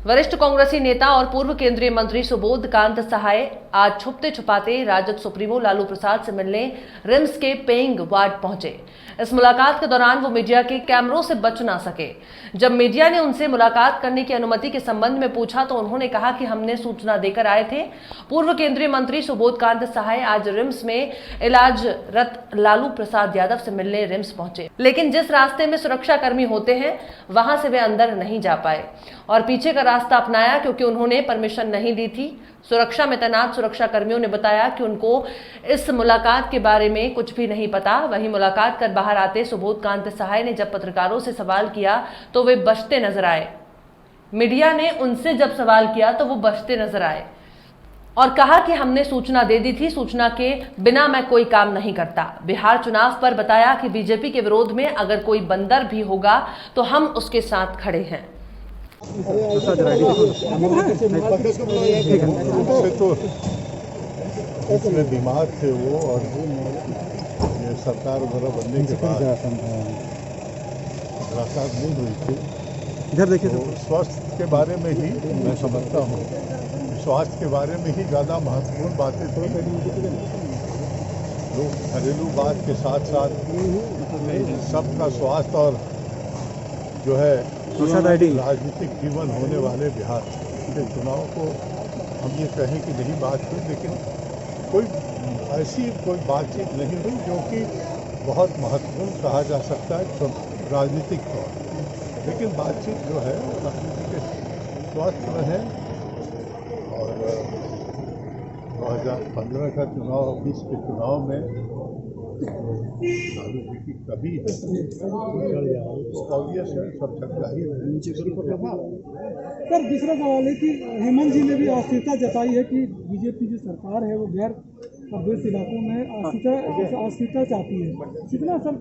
वरिष्ठ कांग्रेसी नेता और पूर्व केंद्रीय मंत्री सुबोध कांत सहाय आज छुपते छुपाते राजद सुप्रीमो लालू प्रसाद से मिलने रिम्स के पेइंग वार्ड पहुंचे। इस मुलाकात के दौरान वो मीडिया के कैमरों से बच ना सके। जब मीडिया ने उनसे मुलाकात करने की अनुमति के संबंध में पूछा तो उन्होंने कहा कि हमने सूचना देकर आए थे। पूर्व केंद्रीय मंत्री सुबोध कांत सहाय आज रिम्स में इलाजरत लालू प्रसाद यादव से मिलने रिम्स पहुंचे, लेकिन जिस रास्ते में सुरक्षा कर्मी होते हैं वहां से वे अंदर नहीं जा पाए और पीछे का रास्ता अपनाया क्योंकि उन्होंने परमिशन नहीं दी थी। सुरक्षा में तैनात सुरक्षा कर्मियों ने बताया कि उनको इस मुलाकात के बारे में कुछ भी नहीं पता। वहीं मुलाकात कर बाहर आते सुबोध कांत सहाय ने जब पत्रकारों से सवाल किया तो वे बचते नजर आए। मीडिया ने उनसे जब सवाल किया तो वो बचते नजर आए और कहा कि हमने सूचना दे दी थी, सूचना के बिना मैं कोई काम नहीं करता। बिहार चुनाव पर बताया कि बीजेपी के विरोध में अगर कोई बंदर भी होगा तो हम उसके साथ खड़े हैं। तो इतने बीमार थे वो, और ये सरकार वगैरह बनने के बाद मुलाकात नहीं हुई थी। इधर देखिए, तो स्वास्थ्य के बारे में ही मैं समझता हूँ, स्वास्थ्य के बारे में ही ज़्यादा महत्वपूर्ण बातें थी। लोग घरेलू बात के साथ साथ सबका स्वास्थ्य और जो है राजनीतिक जीवन होने वाले बिहार के चुनाव को हम ये कहें कि नहीं बात हुई, लेकिन कोई ऐसी कोई बातचीत नहीं हुई जो कि बहुत महत्वपूर्ण कहा जा सकता है राजनीतिक तौर। लेकिन बातचीत जो है राजनीति के स्वास्थ्य में है। और 2015 का चुनाव, 20 के चुनाव में लालू जी की कभी सब चक्का ही सर, दूसरा सवाल है कि हेमंत जी ने भी अस्थिरता जताई है कि बीजेपी जो सरकार है वो गैर प्रदेश इलाकों में अस्थिरता चाहती है। कितना सर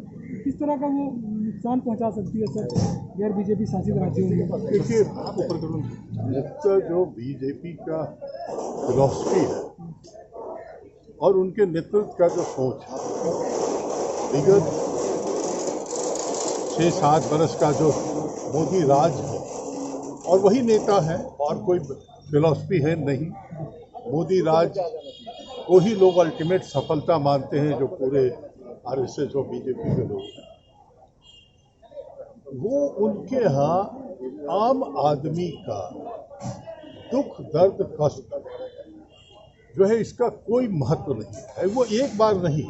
किस तरह का वो नुकसान पहुंचा सकती है सर गैर बीजेपी शासित राज्यों में? देखिए, जो बीजेपी का फिलॉसफी है और उनके नेतृत्व का जो सोच है, विगत 6-7 वर्ष का जो मोदी राज है, और वही नेता है और कोई फिलॉसफी है नहीं। मोदी राज को ही लोग अल्टीमेट सफलता मानते हैं, जो पूरे आरएसएस और बीजेपी के लोग हैं। वो उनके यहाँ आम आदमी का दुख, दर्द, कष्ट जो है इसका कोई महत्व नहीं है। वो एक बार नहीं,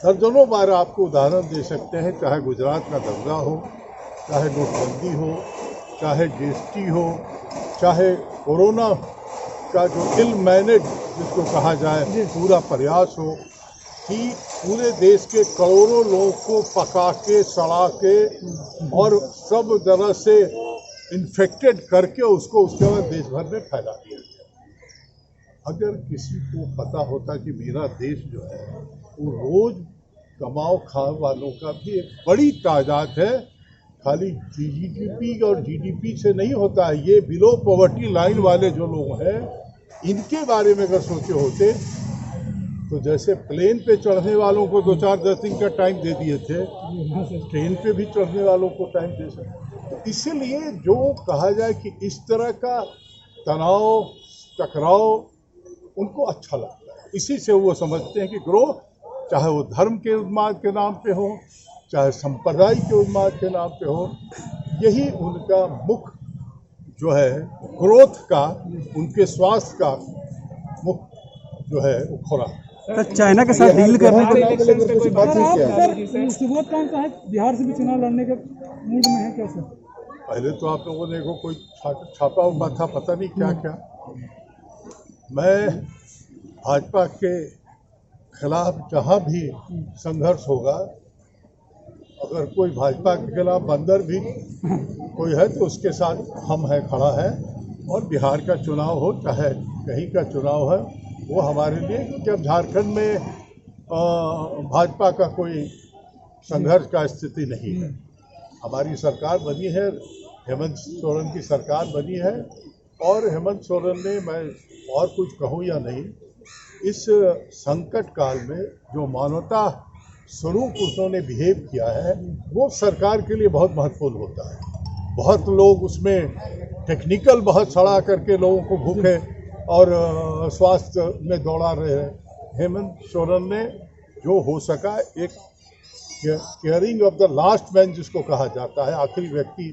दर्जनों बार आपको उदाहरण दे सकते हैं, चाहे गुजरात का दंगा हो, चाहे नोटबंदी हो, चाहे जीएसटी हो, चाहे कोरोना का जो इल मैनेज जिसको कहा जाए पूरा प्रयास हो कि पूरे देश के करोड़ों लोगों को पका के, सड़ा के और सब तरह से इन्फेक्टेड करके उसको उसके बाद देश भर में फैला दिया गया। अगर किसी को पता होता कि मेरा देश जो है वो रोज कमाओ खाओ वालों का भी एक बड़ी तादाद है, खाली जीडीपी और जीडीपी से नहीं होता है, ये बिलो पॉवर्टी लाइन वाले जो लोग हैं इनके बारे में अगर सोचे होते तो जैसे प्लेन पे चढ़ने वालों को 2-4-10 दिन का टाइम दे दिए थे, ट्रेन पे भी चढ़ने वालों को टाइम दे सकते। इसीलिए जो कहा जाए कि इस तरह का तनाव, टकराव उनको अच्छा लगता है। इसी से वो समझते हैं कि ग्रोथ, चाहे वो धर्म के उन्माद के नाम पे हो, चाहे संप्रदाय के उन्माद के नाम पे हो, यही उनका मुख्य जो है ग्रोथ का, उनके स्वास्थ्य का मुख्य जो है वो खुराक। चाइना के साथ डील करने के सुबोध कांत साहब बिहार से भी चुनाव लड़ने के मूड में है क्या सर? पहले तो आप लोगों ने देखो कोई छापा हुआ था, पता नहीं क्या क्या। मैं भाजपा के खिलाफ जहाँ भी संघर्ष होगा, अगर कोई भाजपा के खिलाफ बंदर भी कोई है तो उसके साथ हम हैं, खड़ा है। और बिहार का चुनाव हो चाहे कहीं का चुनाव है, वो हमारे लिए, जब झारखंड में भाजपा का कोई संघर्ष का स्थिति नहीं है। हमारी सरकार बनी है, हेमंत सोरेन की सरकार बनी है, और हेमंत सोरेन ने, मैं और कुछ कहूँ या नहीं, इस संकट काल में जो मानवता स्वरूप उन्होंने बिहेव किया है वो सरकार के लिए बहुत महत्वपूर्ण होता है। बहुत लोग उसमें टेक्निकल बहुत सड़ा करके लोगों को भूखे और स्वास्थ्य में दौड़ा रहे हैं। हेमंत सोरेन ने जो हो सका एक caring of the last man जिसको कहा जाता है, आखिरी व्यक्ति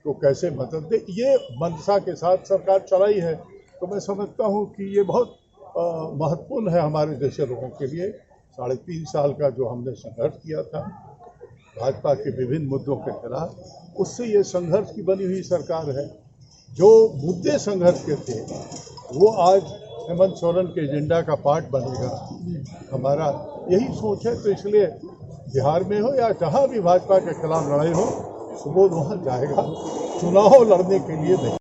को कैसे मदद दे, ये मंशा के साथ सरकार चलाई है। तो मैं समझता हूँ कि ये बहुत महत्वपूर्ण है हमारे जैसे लोगों के लिए। 3.5 साल का जो हमने संघर्ष किया था भाजपा के विभिन्न मुद्दों के खिलाफ, उससे ये संघर्ष की बनी हुई सरकार है। जो मुद्दे संघर्ष के थे वो आज हेमंत सोरेन के एजेंडा का पार्ट बनेगा, हमारा यही सोच है। तो इसलिए बिहार में हो या जहाँ भी भाजपा के खिलाफ लड़ाई हो, सुबोध वहाँ जाएगा, चुनाव लड़ने के लिए नहीं।